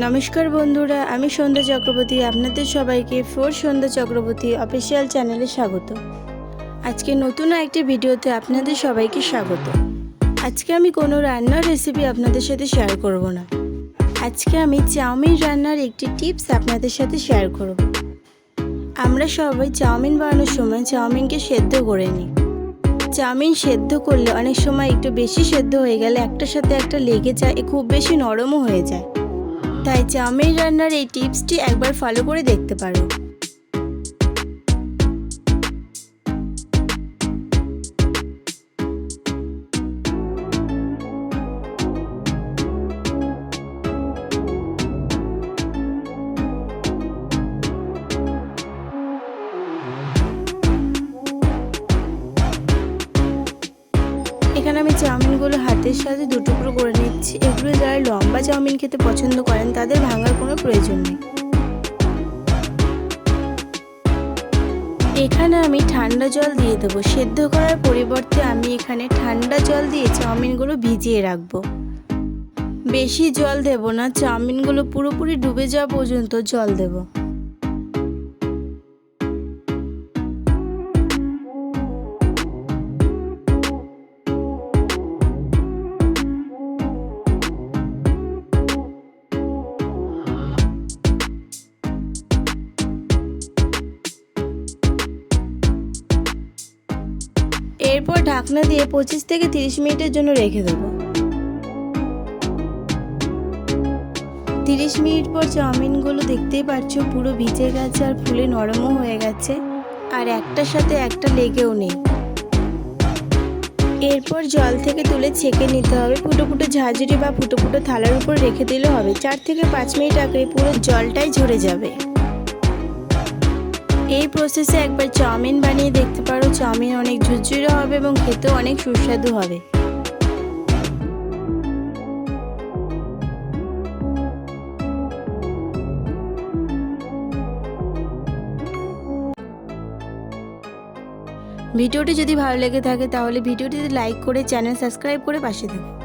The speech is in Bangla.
नमस्कार बंधुरा आमी सन्ध्या चक्रवर्ती आपनादेर सबाइके फोर सन्ध्या चक्रवर्ती अफिशियल चैनेले स्वागत। आज के नतून एकटी भिडियोते आपनादेर सबाइके स्वागत। आज के आमी कोनो रान्नार रेसिपि आपनादेर साथे शेयर करब ना। आज के आमी चाउमिन रान्नार एकटी टिप्स आपनादेर साथे शेयर करब। आमरा सबाई चाउमिन बानानोर समय चाउमिनके सेদ্ধ करे निई। चाउमिन सेদ্ধ करले अनेक समय एकटु बेशी सेদ্ধ हये गेले एकटार साथे एकटा लेगे जाय, खूब बेशी नरमও हये जाय। তাই চাউমিন রান্নার এই টিপসটি একবার ফলো করে দেখতে পারো। এখানে আমি চাউমিনগুলো হাতের সাথে দুটুকরো করে নিচ্ছি। এগুলো যারা লম্বা চাউমিন খেতে পছন্দ করেন তাদের ভাঙার কোনো প্রয়োজন নেই। এখানে আমি ঠান্ডা জল দিয়ে দেবো। সেদ্ধ করার পরিবর্তে আমি এখানে ঠান্ডা জল দিয়ে চাউমিনগুলো ভিজিয়ে রাখবো। বেশি জল দেব না, চাউমিনগুলো পুরোপুরি ডুবে যাওয়া পর্যন্ত জল দেব। এরপর ঢাকনা দিয়ে 25 থেকে 30 মিনিটের জন্য রেখে দেব। 30 মিনিট পর চাউমিনগুলো দেখতেই পাচ্ছ পুরো ভিজে গেছে আর ফুলে নরমও হয়ে গেছে, আর একটার সাথে একটা লেগেও নেই। এরপর জল থেকে তুলে ছেঁকে নিতে হবে। ফুটো ফুটো ঝাঁঝরি বা ফুটো ফুটো থালার উপর রেখে দিলে হবে। 4 থেকে 5 মিনিট আগে পুরো জলটাই ঝরে যাবে। এই প্রসেসে একবার চাউমিন বানিয়ে দেখতে পারো। চাউমিন অনেক ঝুরঝুরে হবে এবং খেতেও অনেক সুস্বাদু হবে। ভিডিওটি যদি ভালো লেগে থাকে তাহলে ভিডিওটিতে লাইক করে চ্যানেল সাবস্ক্রাইব করে পাশে থাকুন।